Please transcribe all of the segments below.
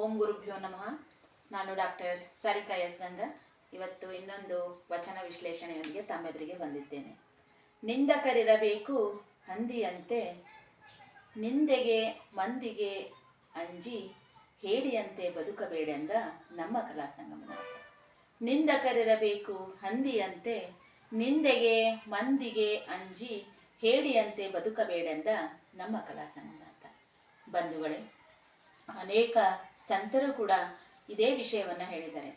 ಓಂ ಗುರುಭ್ಯೋ ನಮಃ. ನಾನು ಡಾಕ್ಟರ್ ಸಾರಿಕಾ ಎಸ್ ಗಂಗಾ. ಇವತ್ತು ಇನ್ನೊಂದು ವಚನ ವಿಶ್ಲೇಷಣೆಯೊಂದಿಗೆ ತಮ್ಮೆದುರಿಗೆ ಬಂದಿದ್ದೇನೆ. ನಿಂದಕರಿರಬೇಕು ಹಂದಿಯಂತೆ, ನಿಂದೆಗೆ ಮಂದಿಗೆ ಅಂಜಿ ಹೇಡಿಯಂತೆ ಬದುಕಬೇಡೆಂದ ನಮ್ಮ ಕಲಾ ಸಂಗಮನಾಥ. ನಿಂದಕರಿರಬೇಕು ಹಂದಿಯಂತೆ, ನಿಂದೆಗೆ ಮಂದಿಗೆ ಅಂಜಿ ಹೇಡಿಯಂತೆ ಬದುಕಬೇಡೆಂದ ನಮ್ಮ ಕಲಾ ಸಂಗಮನಾಥ. ಬಂಧುಗಳೇ, ಅನೇಕ ಸಂತರು ಕೂಡ ಇದೇ ವಿಷಯವನ್ನು ಹೇಳಿದ್ದಾರೆ.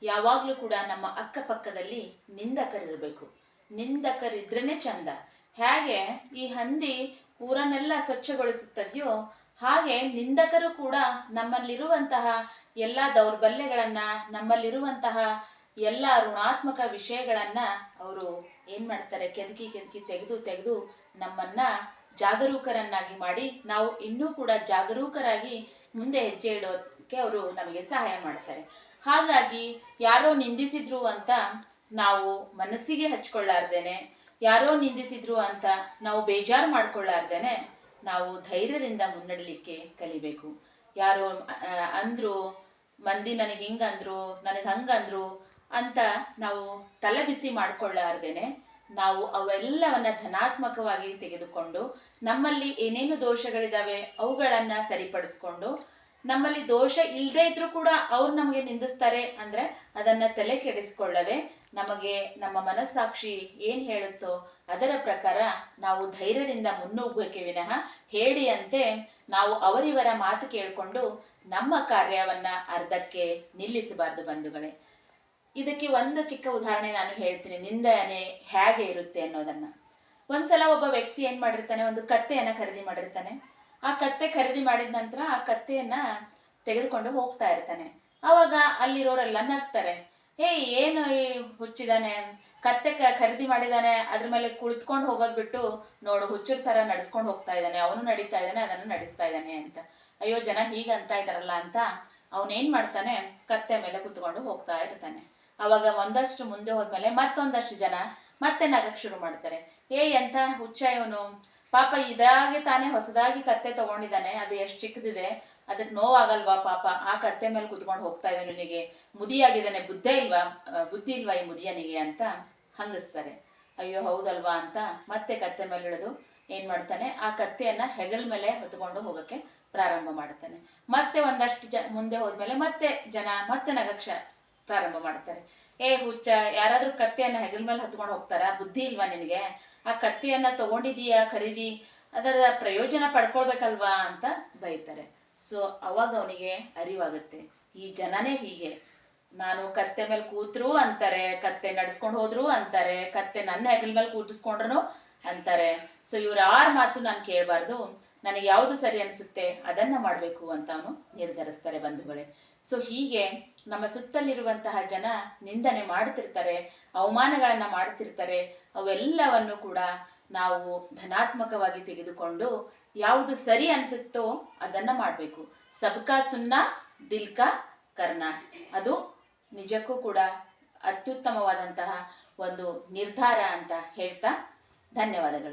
ಯಾವಾಗಲೂ ಕೂಡ ನಮ್ಮ ಅಕ್ಕಪಕ್ಕದಲ್ಲಿ ನಿಂದಕರಿರಬೇಕು. ನಿಂದಕರಿದ್ರೇ ಚಂದ. ಹೇಗೆ ಈ ಹಂದಿ ಊರನ್ನೆಲ್ಲ ಸ್ವಚ್ಛಗೊಳಿಸುತ್ತದೆಯೋ ಹಾಗೆ ನಿಂದಕರು ಕೂಡ ನಮ್ಮಲ್ಲಿರುವಂತಹ ಎಲ್ಲ ದೌರ್ಬಲ್ಯಗಳನ್ನು, ನಮ್ಮಲ್ಲಿರುವಂತಹ ಎಲ್ಲ ಋಣಾತ್ಮಕ ವಿಷಯಗಳನ್ನು ಅವರು ಏನು ಮಾಡ್ತಾರೆ, ಕೆದಕಿ ತೆಗೆದು ನಮ್ಮನ್ನು ಜಾಗರೂಕರನ್ನಾಗಿ ಮಾಡಿ ನಾವು ಇನ್ನೂ ಕೂಡ ಜಾಗರೂಕರಾಗಿ ಮುಂದೆ ಹೆಜ್ಜೆ ಇಡೋಕ್ಕೆ ಅವರು ನಮಗೆ ಸಹಾಯ ಮಾಡ್ತಾರೆ. ಹಾಗಾಗಿ ಯಾರೋ ನಿಂದಿಸಿದ್ರು ಅಂತ ನಾವು ಮನಸ್ಸಿಗೆ ಹಚ್ಕೊಳ್ಳಾರ್ದೇನೆ, ಯಾರೋ ನಿಂದಿಸಿದ್ರು ಅಂತ ನಾವು ಬೇಜಾರು ಮಾಡ್ಕೊಳ್ಳಾರ್ದೇನೆ ನಾವು ಧೈರ್ಯದಿಂದ ಮುನ್ನಡಲಿಕ್ಕೆ ಕಲಿಬೇಕು. ಯಾರೋ ಅಂದರು, ಮಂದಿ ನನಗೆ ಹಿಂಗಂದ್ರು, ನನಗೆ ಹಂಗಂದ್ರು ಅಂತ ನಾವು ತಲೆ ಬಿಸಿ ಮಾಡ್ಕೊಳ್ಳಾರ್ದೇನೆ ನಾವು ಅವೆಲ್ಲವನ್ನ ಧನಾತ್ಮಕವಾಗಿ ತೆಗೆದುಕೊಂಡು ನಮ್ಮಲ್ಲಿ ಏನೇನು ದೋಷಗಳಿದ್ದಾವೆ ಅವುಗಳನ್ನು ಸರಿಪಡಿಸ್ಕೊಂಡು, ನಮ್ಮಲ್ಲಿ ದೋಷ ಇಲ್ಲದೇ ಇದ್ರೂ ಕೂಡ ಅವ್ರು ನಮಗೆ ನಿಂದಿಸ್ತಾರೆ ಅಂದರೆ ಅದನ್ನು ತಲೆ ಕೆಡಿಸ್ಕೊಳ್ಳದೆ ನಮಗೆ ನಮ್ಮ ಮನಸ್ಸಾಕ್ಷಿ ಏನು ಹೇಳುತ್ತೋ ಅದರ ಪ್ರಕಾರ ನಾವು ಧೈರ್ಯದಿಂದ ಮುನ್ನುಗ್ಗಬೇಕೆ ವಿನಃ ಹೇಡಿಯಂತೆ ನಾವು ಅವರಿವರ ಮಾತು ಕೇಳಿಕೊಂಡು ನಮ್ಮ ಕಾರ್ಯವನ್ನು ಅರ್ಧಕ್ಕೆ ನಿಲ್ಲಿಸಬಾರ್ದು ಬಂಧುಗಳೇ. ಇದಕ್ಕೆ ಒಂದು ಚಿಕ್ಕ ಉದಾಹರಣೆ ನಾನು ಹೇಳ್ತೀನಿ, ನಿಂದನೆ ಹೇಗೆ ಇರುತ್ತೆ ಅನ್ನೋದನ್ನು. ಒಂದ್ಸಲ ಒಬ್ಬ ವ್ಯಕ್ತಿ ಏನು ಮಾಡಿರ್ತಾನೆ, ಒಂದು ಕತ್ತೆಯನ್ನು ಖರೀದಿ ಮಾಡಿರ್ತಾನೆ. ಆ ಕತ್ತೆ ಖರೀದಿ ಮಾಡಿದ ನಂತರ ಆ ಕತ್ತೆಯನ್ನು ತೆಗೆದುಕೊಂಡು ಹೋಗ್ತಾ ಇರ್ತಾನೆ. ಆವಾಗ ಅಲ್ಲಿರೋರೆಲ್ಲ ನಗ್ತಾರೆ. ಏನು ಈ ಹುಚ್ಚಿದಾನೆ, ಕತ್ತೆ ಖರೀದಿ ಮಾಡಿದಾನೆ, ಅದ್ರ ಮೇಲೆ ಕುಳಿತುಕೊಂಡು ಹೋಗೋದು ಬಿಟ್ಟು ನೋಡು ಹುಚ್ಚರ ಥರ ನಡೆಸ್ಕೊಂಡು ಹೋಗ್ತಾ ಇದ್ದಾನೆ, ಅವನು ನಡೀತಾ ಇದ್ದಾನೆ, ಅದನ್ನು ನಡೆಸ್ತಾ ಇದ್ದಾನೆ ಅಂತ. ಅಯ್ಯೋ ಜನ ಹೀಗೆ ಅಂತ ಇದ್ದಾರಲ್ಲ ಅಂತ ಅವನೇನು ಮಾಡ್ತಾನೆ, ಕತ್ತೆ ಮೇಲೆ ಕುತ್ಕೊಂಡು ಹೋಗ್ತಾ ಇರ್ತಾನೆ. ಆವಾಗ ಒಂದಷ್ಟು ಮುಂದೆ ಹೋದ್ಮೇಲೆ ಮತ್ತೊಂದಷ್ಟು ಜನ ಮತ್ತೆ ನಗಕ್ಕೆ ಶುರು ಮಾಡ್ತಾರೆ. ಎಂಥ ಹುಚ್ಚ ಇವನು, ಪಾಪ ಇದಾಗೆ ತಾನೇ ಹೊಸದಾಗಿ ಕತ್ತೆ ತಗೊಂಡಿದ್ದಾನೆ, ಅದು ಎಷ್ಟು ಚಿಕ್ಕದಿದೆ, ಅದಕ್ಕೆ ನೋವಾಗಲ್ವಾ ಪಾಪ, ಆ ಕತ್ತೆ ಮೇಲೆ ಕುತ್ಕೊಂಡು ಹೋಗ್ತಾ ಇದ್ದಾನೆ, ಇವನಿಗೆ ಮುದಿಯಾಗಿದ್ದಾನೆ, ಬುದ್ಧಿ ಇಲ್ವಾ ಈ ಮುದಿಯನಿಗೆ ಅಂತ ಹಂಗಿಸ್ತಾರೆ. ಅಯ್ಯೋ ಹೌದಲ್ವಾ ಅಂತ ಮತ್ತೆ ಕತ್ತೆ ಮೇಲೆ ಇಳಿದು ಏನು ಮಾಡ್ತಾನೆ, ಆ ಕತ್ತೆಯನ್ನು ಹೆಗಲ ಮೇಲೆ ಹೊತ್ಕೊಂಡು ಹೋಗೋಕ್ಕೆ ಪ್ರಾರಂಭ ಮಾಡ್ತಾನೆ. ಮತ್ತೆ ಒಂದಷ್ಟು ಮುಂದೆ ಹೋದ್ಮೇಲೆ ಮತ್ತೆ ನಗಕ್ಕೆ ಪ್ರಾರಂಭ ಮಾಡ್ತಾರೆ. ಹುಚ್ಚ, ಯಾರಾದ್ರೂ ಕತ್ತೆಯನ್ನು ಹೆಗಲ ಮೇಲೆ ಹತ್ಕೊಂಡು ಹೋಗ್ತಾರಾ, ಬುದ್ಧಿ ಇಲ್ವಾ ನಿನಗೆ, ಆ ಕತ್ತೆಯನ್ನು ತಗೊಂಡಿದೀಯಾ ಖರೀದಿ, ಅದರ ಪ್ರಯೋಜನ ಪಡ್ಕೊಳ್ಬೇಕಲ್ವಾ ಅಂತ ಬೈತಾರೆ. ಸೊ ಅವಾಗ ಅವನಿಗೆ ಅರಿವಾಗುತ್ತೆ, ಈ ಜನನೇ ಹೀಗೆ, ನಾನು ಕತ್ತೆ ಮೇಲೆ ಕೂತ್ರು ಅಂತಾರೆ, ಕತ್ತೆ ನಡ್ಸ್ಕೊಂಡು ಹೋದ್ರು ಅಂತಾರೆ, ಕತ್ತೆ ನನ್ನ ಹೆಗಲ ಮೇಲೆ ಕೂಟಿಸ್ಕೊಂಡ್ರು ಅಂತಾರೆ. ಸೊ ಇವ್ರ ಯಾರ ಮಾತು ನಾನು ಕೇಳಬಾರ್ದು, ನನಗೆ ಯಾವುದು ಸರಿ ಅನಿಸುತ್ತೆ ಅದನ್ನು ಮಾಡಬೇಕು ಅಂತ ಅವನು ನಿರ್ಧರಿಸ್ತಾರೆ ಬಂಧುಗಳೇ. ಸೊ ಹೀಗೆ ನಮ್ಮ ಸುತ್ತಲಿರುವಂತಹ ಜನ ನಿಂದನೆ ಮಾಡ್ತಿರ್ತಾರೆ, ಅವಮಾನಗಳನ್ನು ಮಾಡ್ತಿರ್ತಾರೆ. ಅವೆಲ್ಲವನ್ನು ಕೂಡ ನಾವು ಧನಾತ್ಮಕವಾಗಿ ತೆಗೆದುಕೊಂಡು ಯಾವುದು ಸರಿ ಅನಿಸುತ್ತೋ ಅದನ್ನು ಮಾಡಬೇಕು. ಸಬ್ಕಾ ಸುನ್ನಾ ದಿಲ್ಕಾ ಕರ್ನಾ, ಅದು ನಿಜಕ್ಕೂ ಕೂಡ ಅತ್ಯುತ್ತಮವಾದಂತಹ ಒಂದು ನಿರ್ಧಾರ ಅಂತ ಹೇಳ್ತಾ ಧನ್ಯವಾದಗಳು.